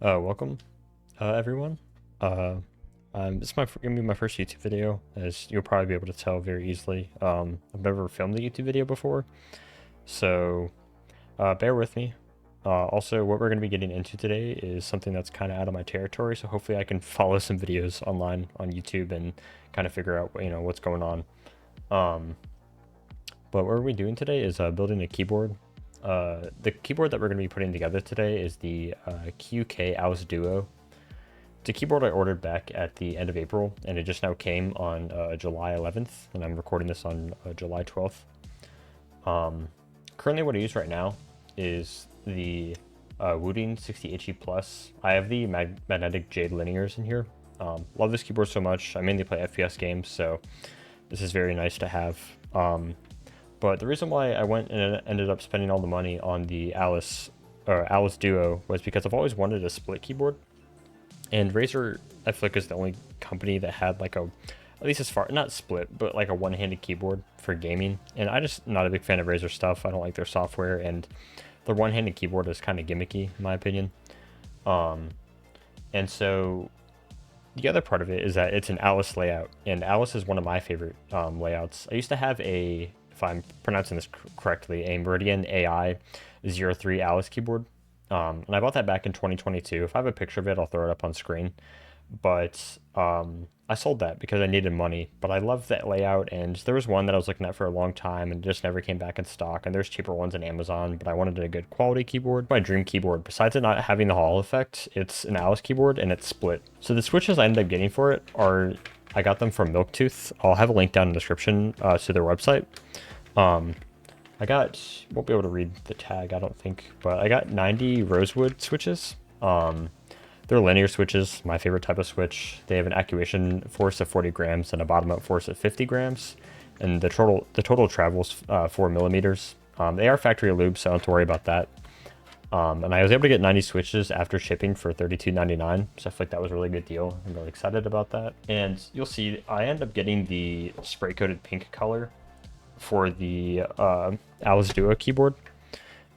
Welcome, everyone. Uh, this is gonna be my first YouTube video, as you'll probably be able to tell very easily. I've never filmed a YouTube video before, so bear with me. Also, what we're going to be getting into today is something that's kind of out of my territory, so hopefully I can follow some videos online on YouTube and kind of figure out, what's going on. But what we're doing today is building a keyboard. The keyboard that we're going to be putting together today is the QK Duo. It's a keyboard I ordered back at the end of April, and it just now came on July 11th, and I'm recording this on July 12th. Currently what I use right now is the Wooting 60HE Plus. I have the magnetic jade linears in here. Love this keyboard so much. I mainly play FPS games, so this is very nice to have. But the reason why I went and ended up spending all the money on the Alice Duo was because I've always wanted a split keyboard. And Razer, I feel like, is the only company that had like at least as far, not split, but like a one-handed keyboard for gaming. And I just not a big fan of Razer stuff. I don't like their software, and their one-handed keyboard is kind of gimmicky, in my opinion. And so the other part of it is that it's an Alice layout, and Alice is one of my favorite layouts. I used to have if I'm pronouncing this correctly, a Meridian AI 03 Alice keyboard. And I bought that back in 2022. If I have a picture of it, I'll throw it up on screen. But I sold that because I needed money. But I love that layout, and there was one that I was looking at for a long time and just never came back in stock. And there's cheaper ones on Amazon, but I wanted a good quality keyboard. My dream keyboard, besides it not having the Hall effect, it's an Alice keyboard and it's split. So the switches I ended up getting for it I got them from Milktooth. I'll have a link down in the description to their website. Won't be able to read the tag, I don't think, but I got 90 rosewood switches. They're linear switches, my favorite type of switch. They have an actuation force of 40 grams and a bottom up force of 50 grams. And the total travels 4 millimeters. They are factory lube, so I don't have to worry about that. And I was able to get 90 switches after shipping for $32.99, so I feel like that was a really good deal. I'm really excited about that. And you'll see I end up getting the spray coated pink color for the Alice Duo keyboard,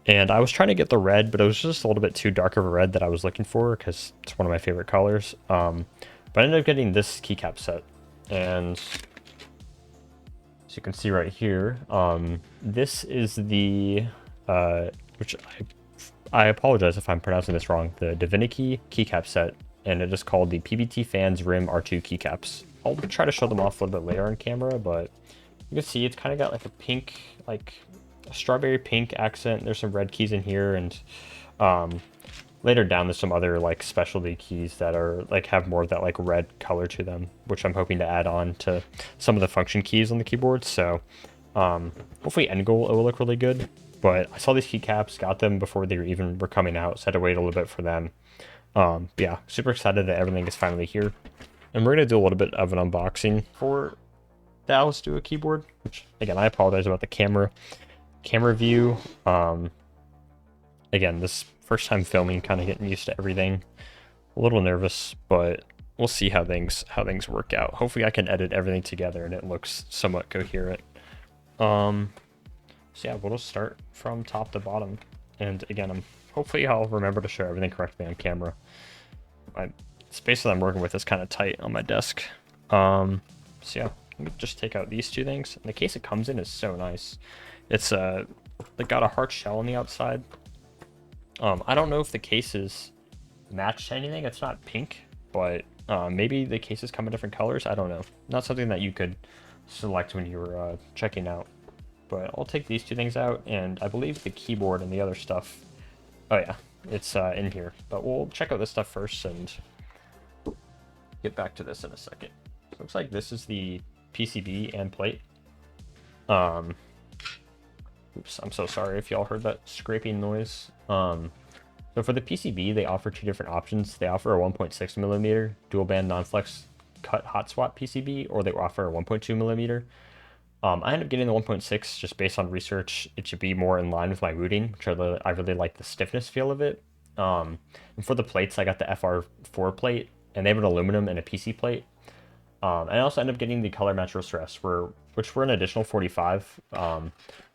and I was trying to get the red, but it was just a little bit too dark of a red that I was looking for because it's one of my favorite colors. But I ended up getting this keycap set, and as you can see right here, this is the which I apologize if I'm pronouncing this wrong, the Divinity keycap set, and it is called the PBT Fans Rim R2 keycaps. I'll try to show them off a little bit later on camera, but you can see it's kind of got like a pink, like a strawberry pink accent. There's some red keys in here, and later down there's some other like specialty keys that are like have more of that like red color to them, which I'm hoping to add on to some of the function keys on the keyboard. So hopefully end goal it will look really good. But I saw these keycaps, got them before they were coming out, so I had to wait a little bit for them. Yeah, super excited that everything is finally here, and we're gonna do a little bit of an unboxing for the Alice Duo keyboard, which again, I apologize about the camera view. Again, this first time filming, kind of getting used to everything, a little nervous, but we'll see how things work out. Hopefully I can edit everything together and it looks somewhat coherent. So yeah, we'll just start from top to bottom, and again, hopefully I'll remember to show everything correctly on camera. My space that I'm working with is kind of tight on my desk. So yeah, let me just take out these two things. And the case it comes in is so nice. It's like got a hard shell on the outside. I don't know if the cases match anything. It's not pink, but maybe the cases come in different colors. I don't know. Not something that you could select when you were checking out. But I'll take these two things out, and I believe the keyboard and the other stuff. Oh yeah, it's in here. But we'll check out this stuff first and get back to this in a second. So looks like this is the PCB and plate. Oops, I'm so sorry if y'all heard that scraping noise. So for the PCB, they offer two different options. They offer a 1.6 millimeter dual band non-flex cut hot swap PCB, or they offer a 1.2 millimeter. I ended up getting the 1.6 just based on research. It should be more in line with my routing, which I really like the stiffness feel of it. And for the plates, I got the FR4 plate, and they have an aluminum and a PC plate. And I also ended up getting the color match wrist rests, which were an additional 45. But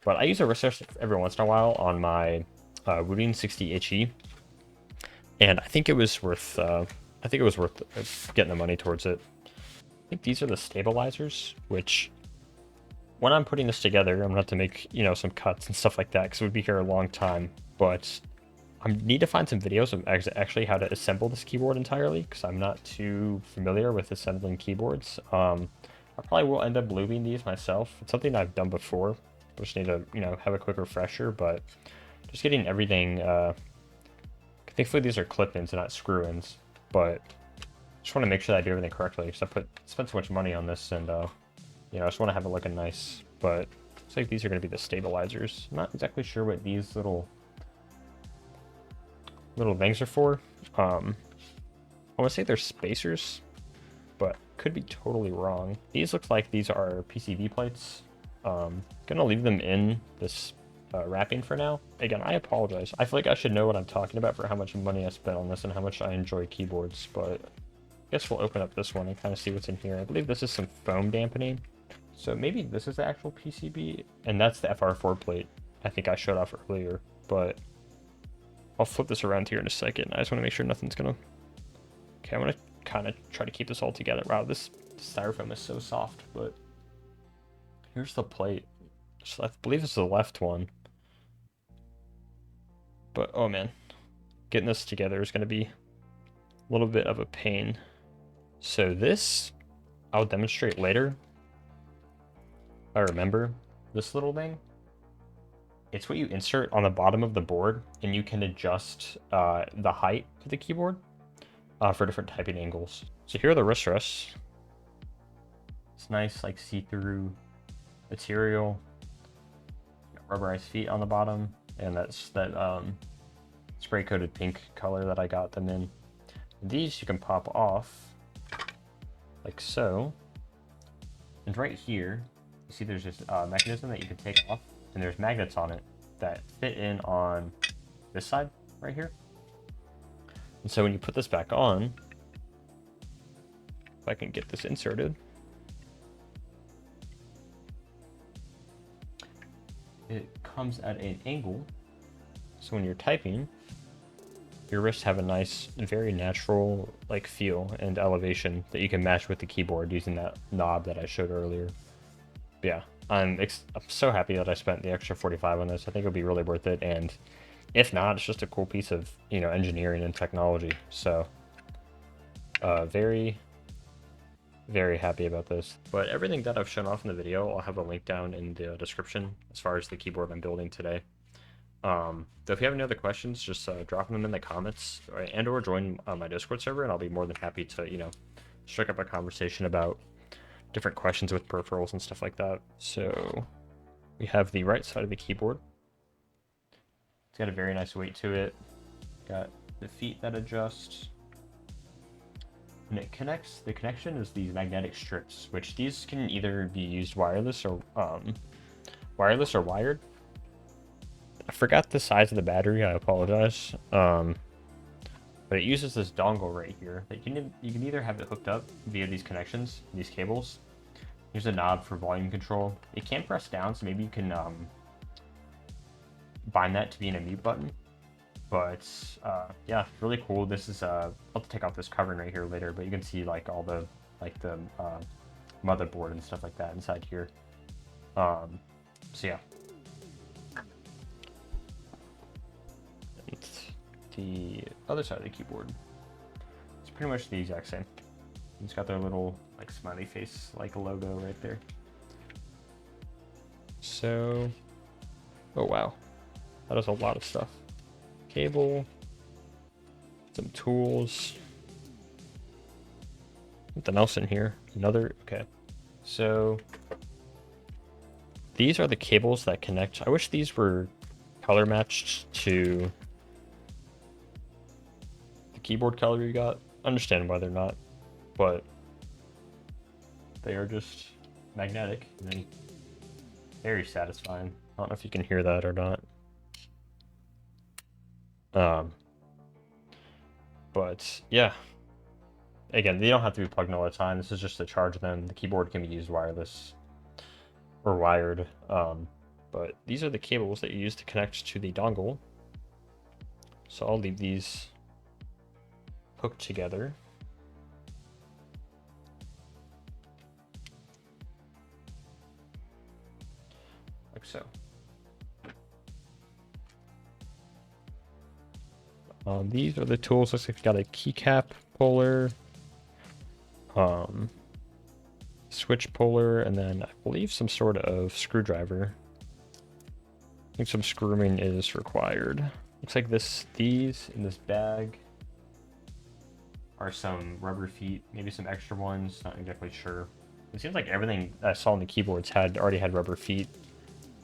I use a wrist rest every once in a while on my Wooting 60HE. and I think it was worth getting the money towards it. I think these are the stabilizers, which when I'm putting this together, I'm gonna have to make, you know, some cuts and stuff like that because it would be here a long time. But I need to find some videos of actually how to assemble this keyboard entirely because I'm not too familiar with assembling keyboards. I probably will end up looping these myself. It's something I've done before. I just need to, you know, have a quick refresher, but just getting everything. Thankfully, these are clip-ins and not screw-ins, but just want to make sure that I do everything correctly because I spent so much money on this, and you know, I just want to have it looking nice. But looks like these are going to be the stabilizers. I'm not exactly sure what these little things are for. I want to say they're spacers, but could be totally wrong. These look like these are PCB plates. Gonna leave them in this wrapping for now. Again, I apologize. I feel like I should know what I'm talking about for how much money I spent on this and how much I enjoy keyboards, but I guess we'll open up this one and kind of see what's in here. I believe this is some foam dampening. So maybe this is the actual PCB, and that's the FR4 plate I think I showed off earlier, but I'll flip this around here in a second. I just want to make sure nothing's gonna... Okay, I'm gonna kind of try to keep this all together. Wow, this styrofoam is so soft, but here's the plate. So I believe this is the left one. But, oh man, getting this together is going to be a little bit of a pain. So this, I'll demonstrate later. I remember this little thing. It's what you insert on the bottom of the board, and you can adjust the height of the keyboard for different typing angles. So here are the wrist rests. It's nice, like see-through material. Rubberized feet on the bottom, and that's that spray coated pink color that I got them in. These you can pop off like so, and right here you see there's this mechanism that you can take off, and there's magnets on it that fit in on this side right here. And so when you put this back on, if I can get this inserted, it comes at an angle, so when you're typing, your wrists have a nice, very natural like feel and elevation that you can match with the keyboard using that knob that I showed earlier. But yeah, I'm so happy that I spent the extra 45 on this. I think it'll be really worth it, and if not, it's just a cool piece of, you know, engineering and technology. So very, very happy about this. But everything that I've shown off in the video, I'll have a link down in the description as far as the keyboard I'm building today. So if you have any other questions, just drop them in the comments and or join my Discord server, and I'll be more than happy to, you know, strike up a conversation about different questions with peripherals and stuff like that. So we have the right side of the keyboard. It's got a very nice weight to it. Got the feet that adjust. And it connects, the connection is these magnetic strips, which these can either be used wireless or wired. I forgot the size of the battery, I apologize. But it uses this dongle right here that you can either have it hooked up via these connections, these cables. Here's a knob for volume control. It can press down, so maybe you can bind that to being a mute button. But yeah, really cool. This is I'll have to take off this covering right here later, but you can see like all the motherboard and stuff like that inside here. So yeah. And the other side of the keyboard, it's pretty much the exact same. It's got their little like smiley face like logo right there. So, oh wow, that is a lot of stuff. Cable, some tools, something else in here. Another, okay. So these are the cables that connect. I wish these were color matched to the keyboard color you got. I understand why they're not, but they are just magnetic and very satisfying. I don't know if you can hear that or not. But yeah, again, they don't have to be plugged in all the time. This is just to charge them. The keyboard can be used wireless or wired. But these are the cables that you use to connect to the dongle. So I'll leave these hooked together. Like so. These are the tools. Looks like it's got a keycap puller, switch puller, and then I believe some sort of screwdriver. I think some screwing is required. Looks like these in this bag are some rubber feet, maybe some extra ones, not exactly sure. It seems like everything I saw on the keyboards already had rubber feet.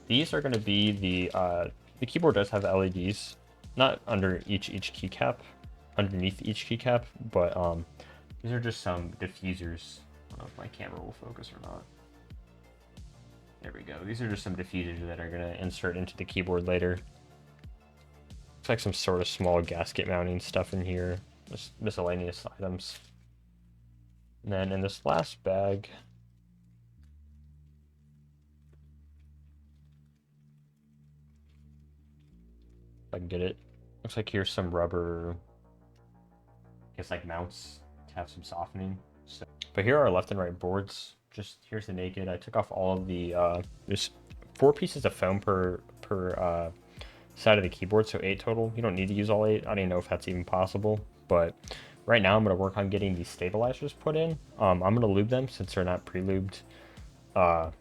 These are going to be the keyboard does have LEDs, not under each keycap, underneath each keycap, but these are just some diffusers. I don't know if my camera will focus or not. There we go. These are just some diffusers that are going to insert into the keyboard later. Looks like some sort of small gasket mounting stuff in here. Just miscellaneous items. And then in this last bag, if I can get it, looks like here's some rubber, I guess like mounts to have some softening. So, but here are left and right boards. Just here's the naked. I took off all of the there's 4 pieces of foam per side of the keyboard, so 8 total. You don't need to use all 8. I don't even know if that's even possible, but right now I'm going to work on getting these stabilizers put in. I'm going to lube them since they're not pre-lubed, so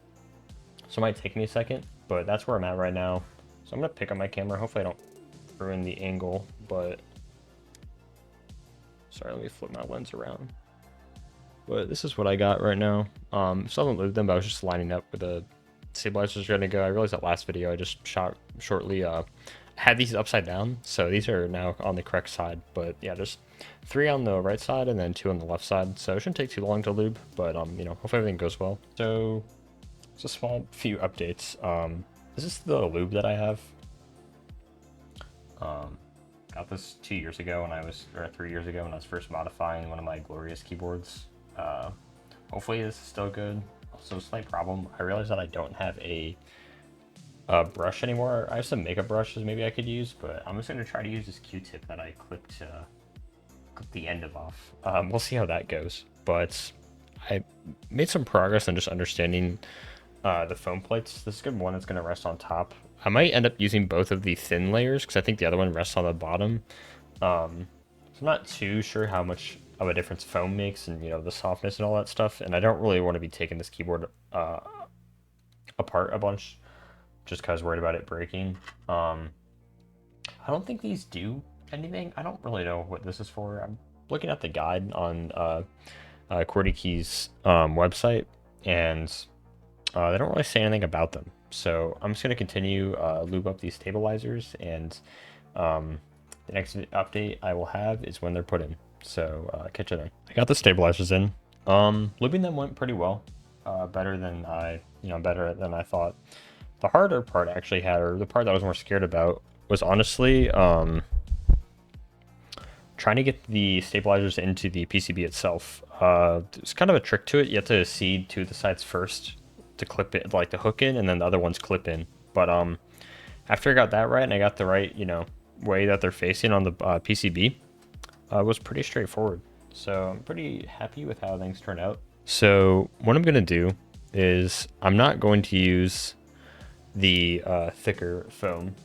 it might take me a second, but that's where I'm at right now. So I'm going to pick up my camera. Hopefully I don't ruin the angle, but sorry, let me flip my lens around. But this is what I got right now. Still haven't lubed them, but I was just lining up where the stabilizers are going to go. I realized that last video I just shot shortly had these upside down, so these are now on the correct side. But yeah, there's 3 on the right side and then 2 on the left side, so it shouldn't take too long to lube, but you know, hopefully everything goes well. So it's a small few updates. This is the lube that I have. Got this 2 years ago when I was, or 3 years ago when I was first modifying one of my Glorious keyboards. Hopefully this is still good. Also, slight problem. I realized that I don't have a brush anymore. I have some makeup brushes maybe I could use, but I'm just going to try to use this Q-tip that I clipped the end of off. We'll see how that goes. But I made some progress on just understanding the foam plates. This is a good one that's going to rest on top. I might end up using both of the thin layers because I think the other one rests on the bottom. So I'm not too sure how much of a difference foam makes and, you know, the softness and all that stuff. And I don't really want to be taking this keyboard apart a bunch just because I was worried about it breaking. I don't think these do anything. I don't really know what this is for. I'm looking at the guide on QwertyKeys website, and they don't really say anything about them. So I'm just going to continue lube up these stabilizers, and the next update I will have is when they're put in. So catch you then. I got the stabilizers in. Lubing them went pretty well. Better than I thought. The harder part I actually had, or the part that I was more scared about, was honestly trying to get the stabilizers into the PCB itself. There's kind of a trick to it. You have to seed 2 of the sides first to clip it, like the hook in, and then the other ones clip in. But after I got that right and I got the right, you know, way that they're facing on the PCB, it was pretty straightforward. So I'm pretty happy with how things turned out. So what I'm gonna do is I'm not going to use the thicker foam.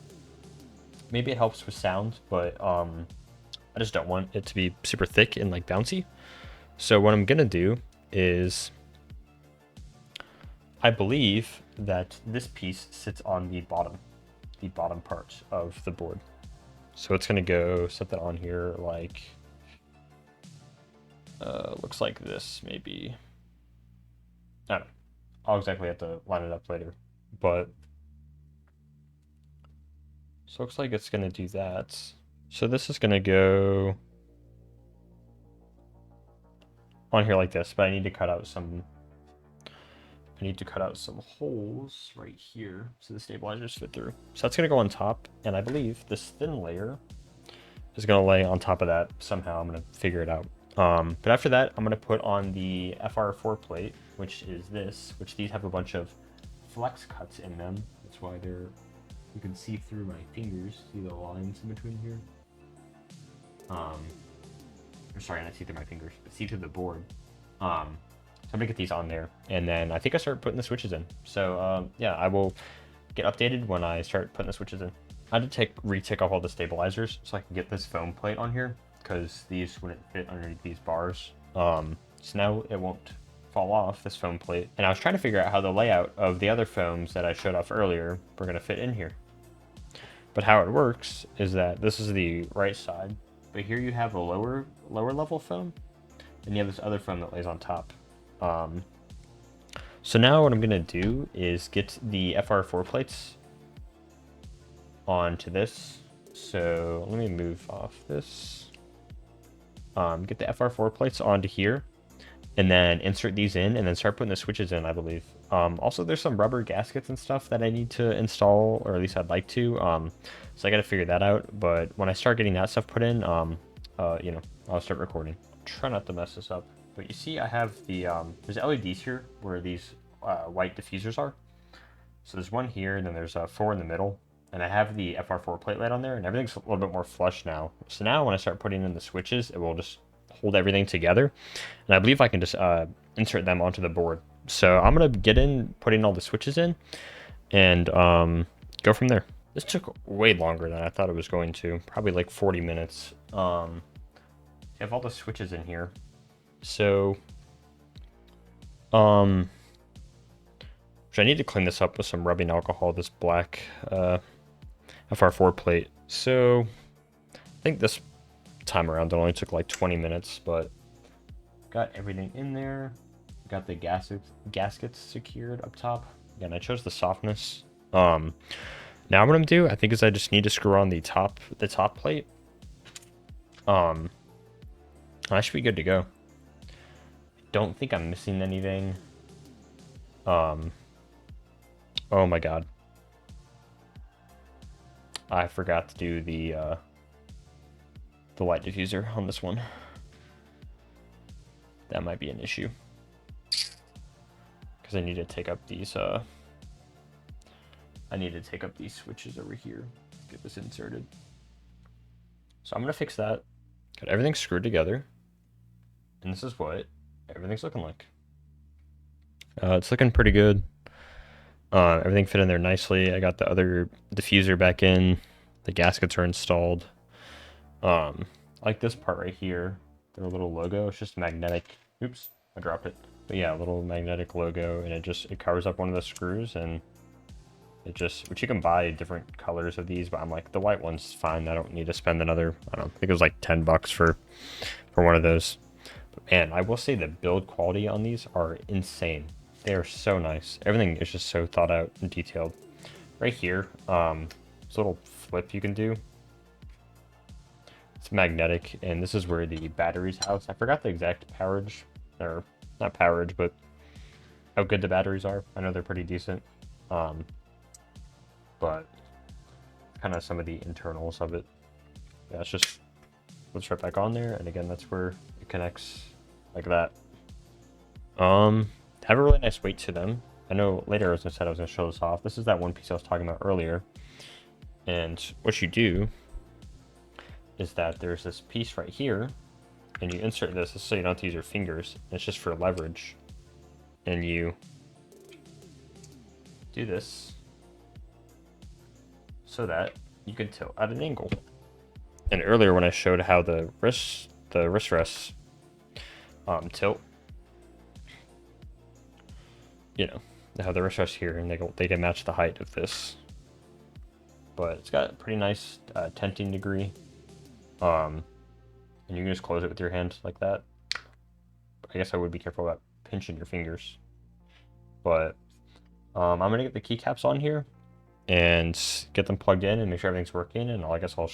Maybe it helps with sound, but I just don't want it to be super thick and like bouncy. So what I'm gonna do is, I believe that this piece sits on the bottom part of the board. So it's gonna go set that on here like, looks like this maybe. I don't know. I'll exactly have to line it up later, but so looks like it's gonna do that. So this is gonna go on here like this, but I need to cut out some holes right here so the stabilizers fit through. So that's gonna go on top, and I believe this thin layer is gonna lay on top of that somehow. I'm gonna figure it out. But after that, I'm gonna put on the FR4 plate, which is this, which these have a bunch of flex cuts in them. That's why you can see through my fingers, see the lines in between here. I'm sorry, not see through my fingers, but see through the board. So I'm gonna get these on there, and then I think I start putting the switches in. So yeah, I will get updated when I start putting the switches in. I had to retake off all the stabilizers so I can get this foam plate on here, because these wouldn't fit underneath these bars. So now it won't fall off, this foam plate. And I was trying to figure out how the layout of the other foams that I showed off earlier were gonna fit in here. But how it works is that this is the right side, but here you have a lower level foam, and you have this other foam that lays on top. So now what I'm gonna do is get the FR4 plates onto this. So let me move off this. Get the FR4 plates onto here, and then insert these in, and then start putting the switches in, I believe. Also, there's some rubber gaskets and stuff that I need to install, or at least I'd like to. So I got to figure that out. But when I start getting that stuff put in, you know, I'll start recording. Try not to mess this up. But you see, I have the there's LEDs here where these white diffusers are. So there's one here, and then there's 4 in the middle. And I have the FR4 plate light on there, and everything's a little bit more flush now. So now when I start putting in the switches, it will just hold everything together. And I believe I can just insert them onto the board. So I'm going to get in putting all the switches in and go from there. This took way longer than I thought it was going to. Probably like 40 minutes. You have all the switches in here. So, which I need to clean this up with some rubbing alcohol, this black FR4 plate. So I think this time around it only took like 20 minutes, but got everything in there. Got the gaskets secured up top. Again, I chose the softness. Now what I'm gonna do, I think, is I just need to screw on the top plate. I should be good to go. Don't think I'm missing anything. Oh my god, I forgot to do the light diffuser on this one. That might be an issue, because I need to take up these switches over here. Get this inserted. So I'm gonna fix that. Got everything screwed together, and this is what everything's looking like. It's looking pretty good. Everything fit in there nicely. I got the other diffuser back in. The gaskets are installed. Like this part right here, their little logo. It's just magnetic. Oops, I dropped it. But yeah, a little magnetic logo, and it covers up one of the screws, and it just, which you can buy different colors of these, but I'm like, the white one's fine. I don't need to spend another, I don't know, I think it was like $10 for one of those. But man, I will say the build quality on these are insane. They are so nice. Everything is just so thought out and detailed. Right here, this little flip you can do. It's magnetic, and this is where the battery's housed. I forgot the exact powerage, or not powerage, but how good the batteries are. I know they're pretty decent. But kind of some of the internals of it. Yeah, it's just, let's right back on there, and again, that's where it connects like that. Have a really nice weight to them. I know later I was gonna show this off. This is that one piece I was talking about earlier. And what you do is that there's this piece right here, and you insert this so you don't have to use your fingers. It's just for leverage. And you do this so that you can tilt at an angle. And earlier when I showed how the wrist rests tilt, you know, how the wrist rests here, and they can match the height of this. But it's got a pretty nice tenting degree. And you can just close it with your hand like that. I guess I would be careful about pinching your fingers. But I'm gonna get the keycaps on here and get them plugged in and make sure everything's working. And I guess I'll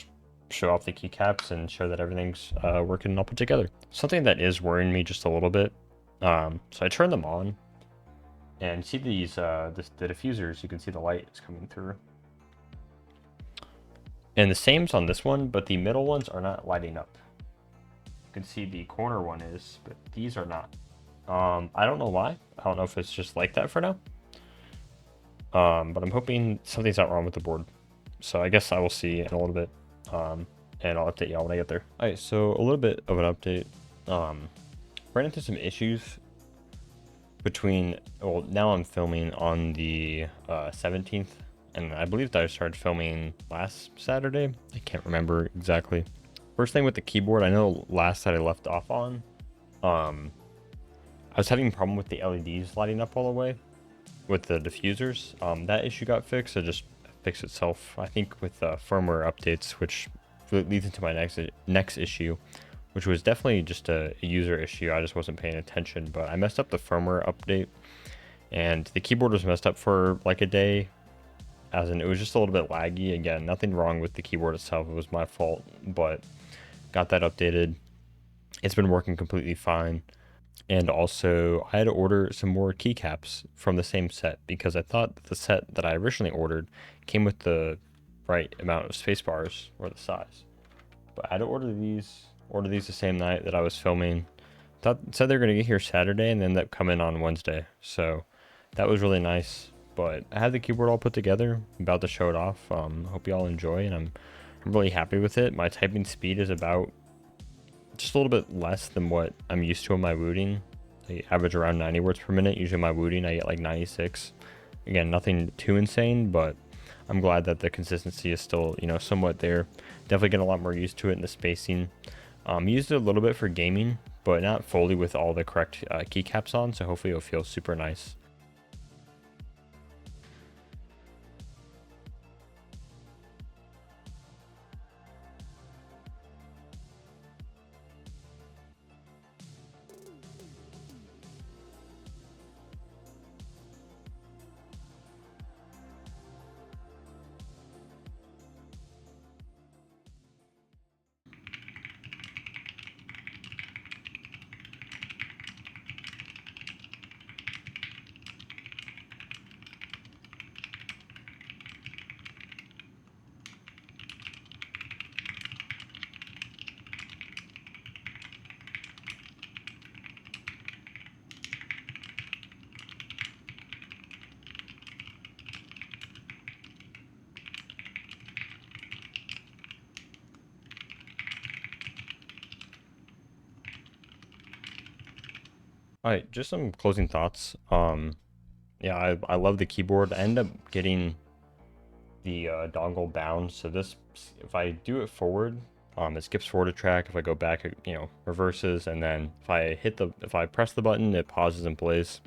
show off the keycaps and show that everything's working and all put together. Something that is worrying me just a little bit. So I turned them on, and see these the diffusers. You can see the light is coming through. And the same's on this one, but the middle ones are not lighting up. You can see the corner one is, but these are not. I don't know why. I don't know if it's just like that for now. But I'm hoping something's not wrong with the board. So I guess I will see in a little bit. and I'll update y'all when I get there. All right, so a little bit of an update. Ran into some issues between, well, now I'm filming on the 17th, and I believe that I started filming last Saturday. I can't remember exactly. First thing with the keyboard, I know last that I left off on, I was having a problem with the LEDs lighting up all the way with the diffusers. That issue got fixed. It just fixed itself, I think, with firmware updates, which leads into my next issue, which was definitely just a user issue. I just wasn't paying attention, but I messed up the firmware update, and the keyboard was messed up for like a day, as in it was just a little bit laggy. Again, nothing wrong with the keyboard itself. It was my fault, but got that updated. It's been working completely fine. And also, I had to order some more keycaps from the same set because I thought the set that I originally ordered came with the right amount of spacebars or the size. But I had to order these the same night that I was filming. Said they were going to get here Saturday and then ended up coming on Wednesday. So that was really nice. But I had the keyboard all put together, about to show it off. Hope you all enjoy, and I'm really happy with it. My typing speed is about just a little bit less than what I'm used to in my wooting. I average around 90 words per minute. Usually my wooting I get like 96. Again, nothing too insane, but I'm glad that the consistency is still, you know, somewhat there. Definitely getting a lot more used to it in the spacing. Used it a little bit for gaming, but not fully with all the correct keycaps on, so hopefully it'll feel super nice. All right, just some closing thoughts. Yeah, I love the keyboard. I end up getting the dongle bound, so this, if I do it forward, it skips forward a track. If I go back, it, you know, reverses, and then if I press the button, it pauses and plays.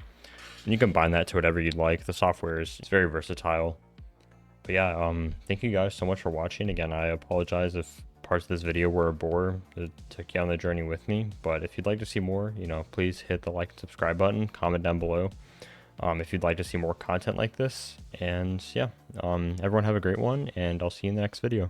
And you can bind that to whatever you'd like. The software it's very versatile. But yeah, thank you guys so much for watching. Again, I apologize if parts of this video were a bore. It took you on the journey with me. But if you'd like to see more, you know, please hit the like and subscribe button, comment down below. If you'd like to see more content like this. And yeah, everyone have a great one, and I'll see you in the next video.